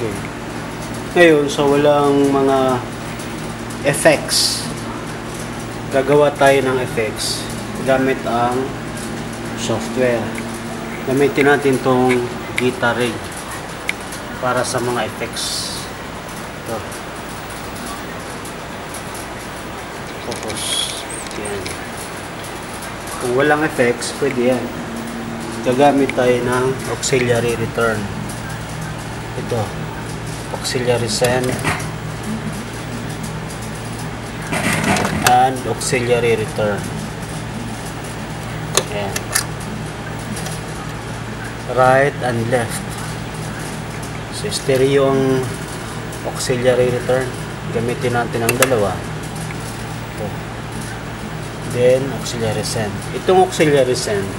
Okay. Ngayon, sa walang mga effects, gagawa tayo ng effects gamit ang software. Gamitin natin tong Guitar Rig para sa mga effects. Ito. Focus. Yan. Kung walang effects, pwede yan. Gagamit tayo ng auxiliary return. Ito. Auxiliary send and auxiliary return. Ayan. Right and left. So stereo ang auxiliary return. Gamitin natin ang dalawa. Ito. Then auxiliary send. Itong auxiliary send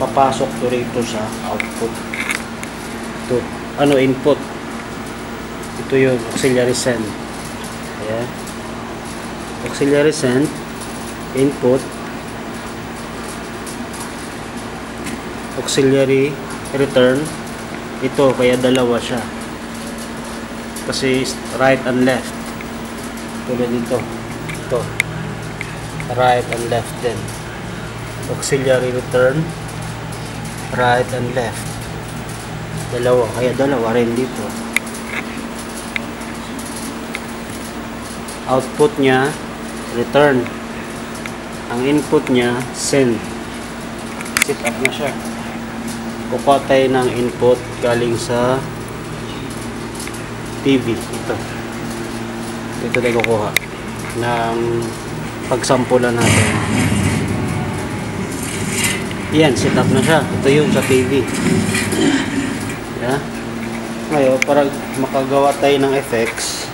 papasok to rito sa output. Ito, input. Ito yung auxiliary send. Ayan. Auxiliary send, input, auxiliary return. Ito, kaya dalawa siya. Kasi right and left. Tulad dito. Ito. Right and left din. Auxiliary return, right and left. Dalawa, kaya dalawa rin dito. Output niya return, ang input niya send. Set up na siya. Kukuha tayo ng input galing sa TV. Ito tayo kukuha ng pagsampulan natin. Yan, set up na siya. Ito yung sa TV. Yeah. Ngayon, para makagawa tayo ng effects,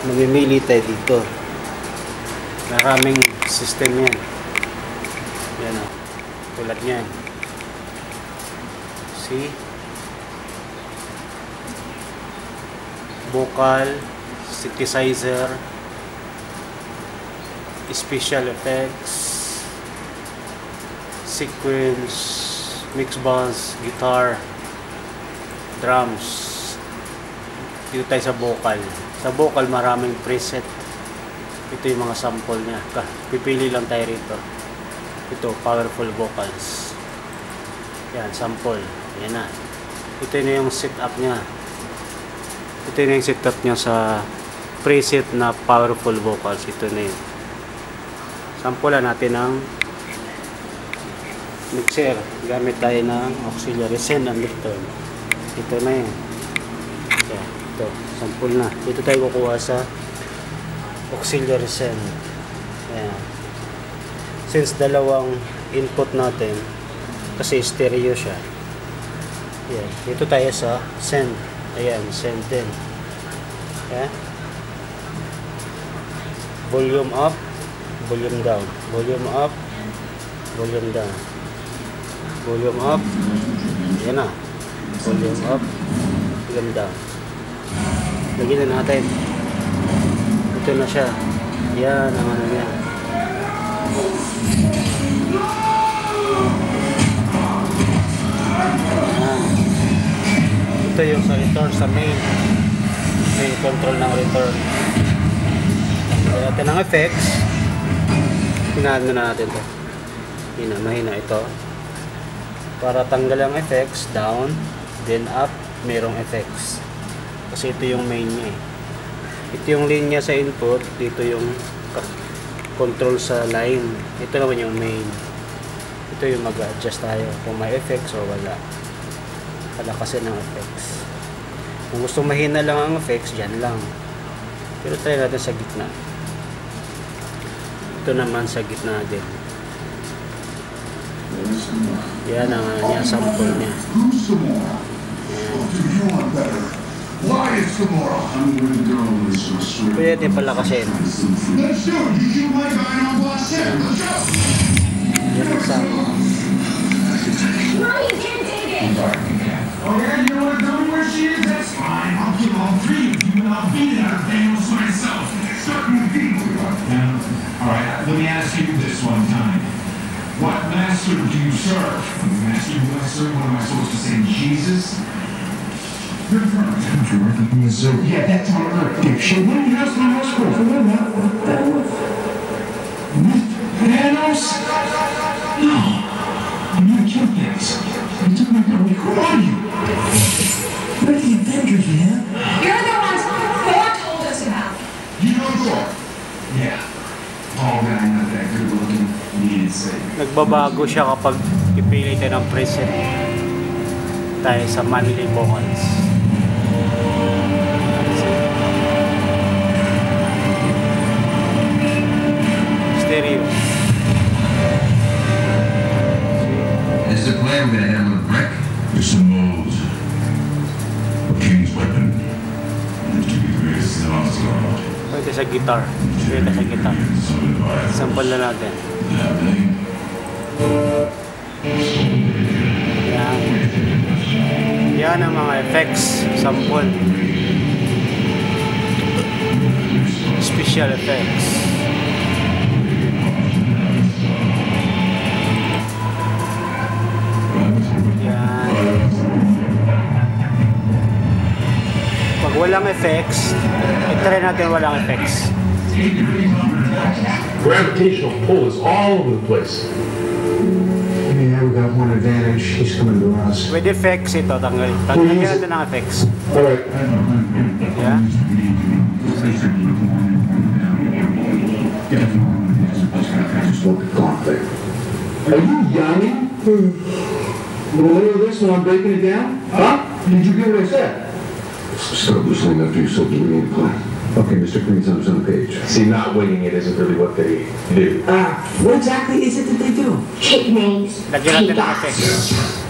mamimili tayo dito. Maraming system yan. Yan o. Tulad yan. See? Vocal, synthesizer, special effects, sequence, mix bus, guitar, drums. Dito tayo sa vocal. Sa vocal maraming preset. Ito yung mga sample niya. Pipili lang tayo rito. Ito, powerful vocals. Yan, sample. Yan na. Ito na yung setup niya. Ito na yung setup niya sa preset na powerful vocals. Ito na yun. Sampulan natin ng mixer. Gamit tayo ng auxiliary send and return. Ito na yun. Ito, sample na. Dito tayo kukuha sa auxiliary send. Ayan. Since dalawang input natin, kasi stereo siya. Ayan. Dito tayo sa send. Ayan, send din. Ayan. Volume up, volume down. Volume up, volume down. Volume up. Ayan na. Volume up, volume down. Lagyan na natin. Ito na siya. Yan ang ano niya. Ito yung sa return sa main. Ito yung control ng return. Lagyan natin ng effects. Hinahan na natin ito. Mahina ito. Para tanggal ang effects, down, then up, merong effects. Kasi ito yung main niya eh. Ito yung linya sa input, dito yung control sa line. Ito naman yung main. Ito yung mag-adjust tayo kung may effects o wala. Palakasin ng effects. Kung gusto mahina lang ang effects, dyan lang. Pero try natin sa gitna. Ito naman sa gitna din. Yan ang niya, sample niya. Pwede natin palakasin. Yan ang sample. Oh yeah, you don't want to tell me where she is? That's fine. I'll kill all three of you and I'll beat it out of Thanos myself. Certain people. Now, alright, let me ask you this one time. What master do you serve? The master who I serve, what am I supposed to say? Jesus? So, yeah, that's on Earth. Dipshit, what did you ask my house for? What the hell? Thanos? No. I'm gonna kill things. You took my gun. Who are you? We're the Avengers, man. You're the ones Thor told us about. You know Thor? Yeah. Tall guy, not that good looking. Needed saving. Nagbabago siya kapag ipili tayo ng preset tayo sa manly vocals. Stereo. Is the plan we're gonna hit him with a brick? It's a mold. A king's weapon. And to be greatest in Asgard. Pwede sa guitar. Pwede sa guitar. Summoned by Sample na natin. happening. Yan. Yan ang mga effects. Sample. Special effects. Yan. Pag walang effects, i-try natin walang effects. Gravitational pull is all over the place. Yeah, we got one advantage. He's coming to us. With effects ito, tanggalin natin ang effects. All right. Yeah. Are you yawning? In the middle of this when I'm breaking it down? Huh? Did you get what I said? Start listening after you said the reading plan. Okay, Mr. Green's on his own page. See, not winging it isn't really what they do. What exactly is it that they do? Take names. Lagyan natin Take ng acts. effects.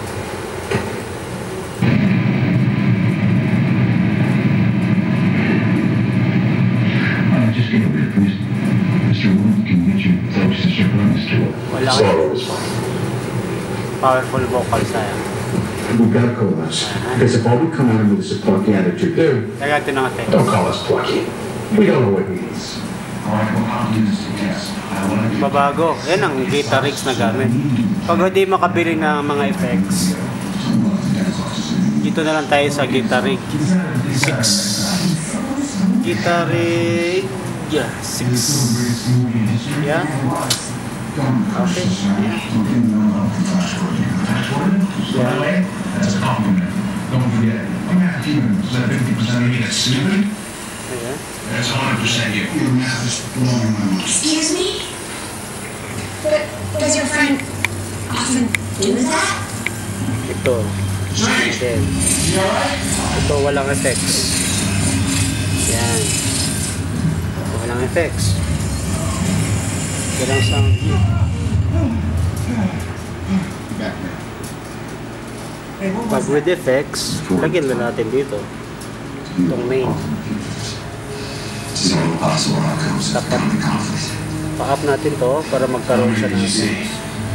Just get over here, please. Mr. Wood can get you folks to ship around this tour. Wala Sorrow is fine. powerful vocals na yan. We've got to coalesce. Because if all we come at him with is a plucky attitude, Dude, Lagyan natin ng effects. don't call us plucky. We don't know what it means. All right, well, I'll do this to test. I want to Babago. Yan ang guitar rigs na gamit. Pag hindi makabili ng mga effects, dito na lang tayo sa guitar rig 6. Guitar rig 6. Yeah. Okay. By the way, that's a compliment. Don't forget, I'm not even 50% of you that's stupid. Ayan. That's 100% you. Your math is blowing my mind. Excuse me? But does your friend often do that? Ito. Then, ito walang effects. Yan. Ito walang effects. Walang sound. Pag with effects, lagyan na natin dito. Itong main. Zero possible outcomes of Dapat common conflict. pa-up natin to para magkaroon siya What ng did you say? effects.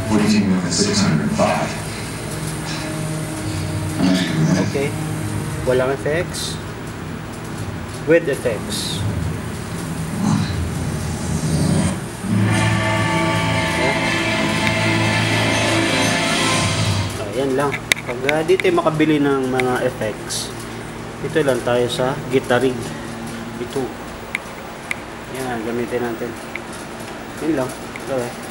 What do you think of at 605? Okay. Walang effects. With effects. Ayan lang. Pag di tayo makabili ng mga effects, dito lang tayo sa guitar rig. Ito. Yan, gamitin natin. Yan lang. Okay.